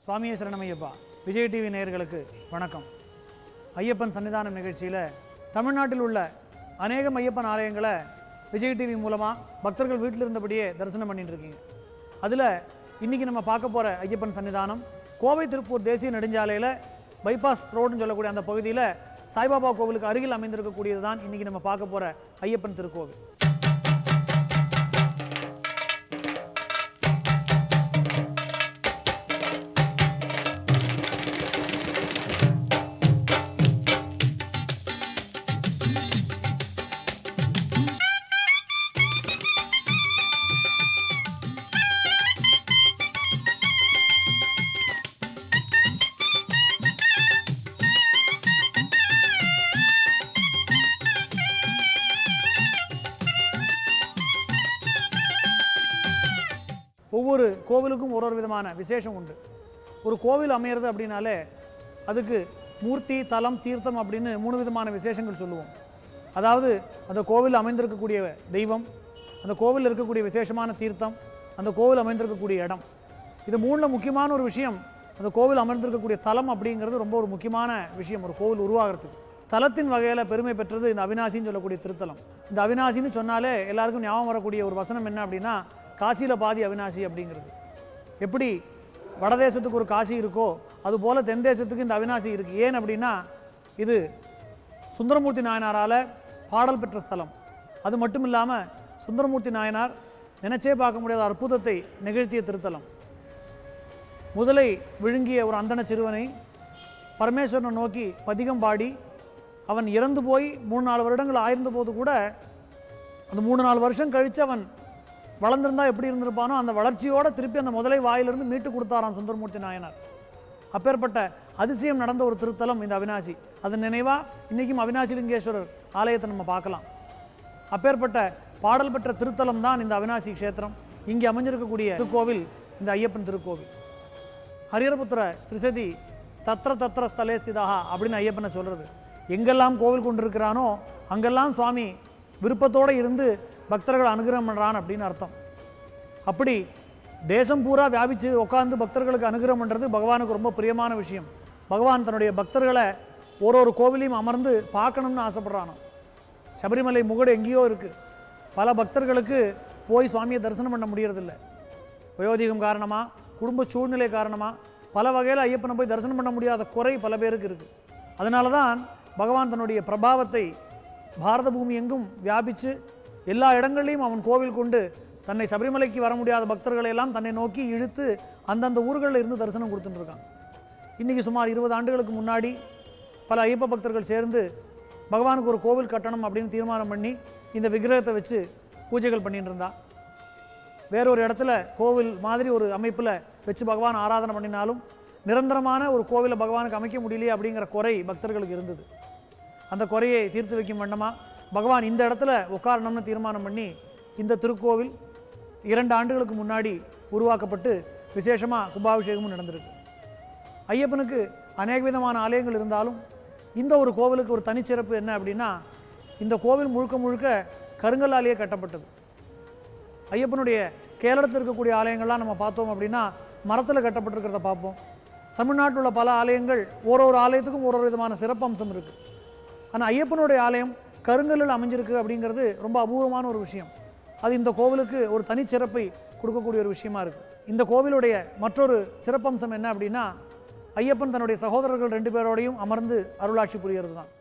சுவாமியே சரணமையப்பா. விஜய் டிவி நேயர்களுக்கு வணக்கம். ஐயப்பன் சன்னிதானம் நிகழ்ச்சியில் தமிழ்நாட்டில் உள்ள அநேகம் ஐயப்பன் ஆலயங்களை விஜய் டிவி மூலமாக பக்தர்கள் வீட்டில் இருந்தபடியே தரிசனம் பண்ணிட்டு இருக்கீங்க. அதில் இன்றைக்கி நம்ம பார்க்க போகிற ஐயப்பன் சன்னிதானம் கோவை திருப்பூர் தேசிய நெடுஞ்சாலையில் பைபாஸ் ரோடுன்னு சொல்லக்கூடிய அந்த பகுதியில் சாய்பாபா கோவிலுக்கு அருகில் அமைந்திருக்கக்கூடியது தான் இன்றைக்கி நம்ம பார்க்க போகிற ஐயப்பன் திருக்கோவில். ஒவ்வொரு கோவிலுக்கும் ஒரு விதமான விசேஷம் உண்டு. ஒரு கோவில் அமையிறது அப்படின்னாலே அதுக்கு மூர்த்தி, தலம், தீர்த்தம் அப்படின்னு 3 விதமான விசேஷங்கள் சொல்லுவோம். அதாவது அந்த கோவில் அமைந்திருக்கக்கூடிய தெய்வம், அந்த கோவில் இருக்கக்கூடிய விசேஷமான தீர்த்தம், அந்த கோவில் அமைந்திருக்கக்கூடிய இடம். இது 3ல் முக்கியமான ஒரு விஷயம் அந்த கோவில் அமர்ந்திருக்கக்கூடிய தலம் அப்படிங்கிறது ரொம்ப ஒரு முக்கியமான விஷயம் ஒரு கோவில் உருவாகிறதுக்கு. தலத்தின் வகையில் பெருமை பெற்றது இந்த அவிநாசின்னு சொல்லக்கூடிய திருத்தலம். இந்த அவிநாசின்னு சொன்னாலே எல்லாருக்கும் ஞாபகம் வரக்கூடிய ஒரு வசனம் என்ன அப்படின்னா, காசியில் பாதி அவிநாசி அப்படிங்கிறது. எப்படி வடதேசத்துக்கு ஒரு காசி இருக்கோ அதுபோல் தென் தேசத்துக்கு இந்த அவிநாசி இருக்குது. ஏன் அப்படின்னா இது சுந்தரமூர்த்தி நாயனாரால் பாடல் பெற்ற ஸ்தலம். அது மட்டும் இல்லாமல் சுந்தரமூர்த்தி நாயனார் நினைச்சே பார்க்க முடியாத அற்புதத்தை நிகழ்த்திய திருத்தலம். முதலை விழுங்கிய ஒரு அந்தன சிறுவனை பரமேஸ்வரனை நோக்கி பதிகம் பாடி அவன் இறந்து போய் 3-4 வருடங்கள் ஆயிருந்த போது கூட அந்த 3-4 வருஷம் கழித்து அவன் வளர்ந்துருந்தா எப்படி இருந்திருப்பானோ அந்த வளர்ச்சியோடு திருப்பி அந்த முதலை வாயிலிருந்து மீட்டு கொடுத்தாராம் சுந்தரமூர்த்தி நாயனார். அப்பேற்பட்ட அதிசயம் நடந்த ஒரு திருத்தலம் இந்த அவிநாசி. அதன் நினைவாக இன்றைக்கும் அவிநாசிலிங்கேஸ்வரர் ஆலயத்தை நம்ம பார்க்கலாம். அப்பேற்பட்ட பாடல் பெற்ற திருத்தலம் தான் இந்த அவிநாசி க்ஷேத்திரம். இங்கே அமைஞ்சிருக்கக்கூடிய திருக்கோவில் இந்த ஐயப்பன் திருக்கோவில். ஹரிஹரபுத்திர திரிசதி தத்திர தத்திர ஸ்தலே ஸ்திதாக அப்படின்னு ஐயப்பனை சொல்கிறது. எங்கெல்லாம் கோவில் கொண்டிருக்கிறானோ அங்கெல்லாம் சுவாமி விருப்பத்தோடு இருந்து பக்தர்கள் அனுகிரகம் பண்ணுறான் அப்படின்னு அர்த்தம். அப்படி தேசம் பூரா வியாபித்து உட்காந்து பக்தர்களுக்கு அனுகிரகம் பண்ணுறது பகவானுக்கு ரொம்ப பிரியமான விஷயம். பகவான் தன்னுடைய பக்தர்களை ஒரு கோவிலையும் அமர்ந்து பார்க்கணும்னு ஆசைப்படுறானோ. சபரிமலை முகடு எங்கேயோ இருக்குது. பல பக்தர்களுக்கு போய் சுவாமியை தரிசனம் பண்ண முடியறதில்லை. வயோதிகம் காரணமாக, குடும்ப சூழ்நிலை காரணமாக பல வகையில் ஐயப்பனை போய் தரிசனம் பண்ண முடியாத குறை பல பேருக்கு இருக்குது. அதனால தான் பகவான் தன்னுடைய பிரபாவத்தை பாரத பூமி எங்கும் வியாபித்து எல்லா இடங்கள்லையும் அவன் கோவில் கொண்டு தன்னை சபரிமலைக்கு வர முடியாத பக்தர்களை எல்லாம் தன்னை நோக்கி இழுத்து அந்தந்த ஊர்களில் இருந்து தரிசனம் கொடுத்துட்டு இருக்கான். இன்றைக்கி சுமார் 20 ஆண்டுகளுக்கு முன்னாடி பல ஐயப்ப பக்தர்கள் சேர்ந்து பகவானுக்கு ஒரு கோவில் கட்டணும் அப்படின்னு தீர்மானம் பண்ணி இந்த விக்கிரகத்தை வச்சு பூஜைகள் பண்ணிட்டு இருந்தா. வேறொரு இடத்துல கோவில் மாதிரி ஒரு அமைப்பில் வச்சு பகவான் ஆராதனை பண்ணினாலும் நிரந்தரமான ஒரு கோவிலை பகவானுக்கு அமைக்க முடியலையே அப்படிங்கிற குறை பக்தர்களுக்கு இருந்தது. அந்த குறையை தீர்த்து வைக்கும் வண்ணமாக பகவான் இந்த இடத்துல உட்காரணும்னு தீர்மானம் பண்ணி இந்த திருக்கோவில் 2 ஆண்டுகளுக்கு முன்னாடி உருவாக்கப்பட்டு விசேஷமாக கும்பாபிஷேகமும் நடந்திருக்கு. ஐயப்பனுக்கு அநேக விதமான ஆலயங்கள் இருந்தாலும் இந்த ஒரு கோவிலுக்கு ஒரு தனிச்சிறப்பு என்ன அப்படின்னா, இந்த கோவில் முழுக்க முழுக்க கருங்கல்லாலேயே கட்டப்பட்டது. ஐயப்பனுடைய கேரளத்தில் இருக்கக்கூடிய ஆலயங்கள்லாம் நம்ம பார்த்தோம் அப்படின்னா மரத்தில் கட்டப்பட்டிருக்கிறத பார்ப்போம். தமிழ்நாட்டில் உள்ள பல ஆலயங்கள் ஒரு ஆலயத்துக்கும் ஒரு விதமான சிறப்பம்சம் இருக்குது. ஆனால் ஐயப்பனுடைய ஆலயம் கருங்கல்லில் அமைஞ்சிருக்கு அப்படிங்கிறது ரொம்ப அபூர்வமான ஒரு விஷயம். அது இந்த கோவிலுக்கு ஒரு தனிச்சிறப்பை கொடுக்கக்கூடிய ஒரு விஷயமா இருக்குது. இந்த கோவிலுடைய மற்றொரு சிறப்பம்சம் என்ன அப்படின்னா, ஐயப்பன் தன்னுடைய சகோதரர்கள் 2 பேரோடையும் அமர்ந்து அருளாட்சி புரிகிறது தான்.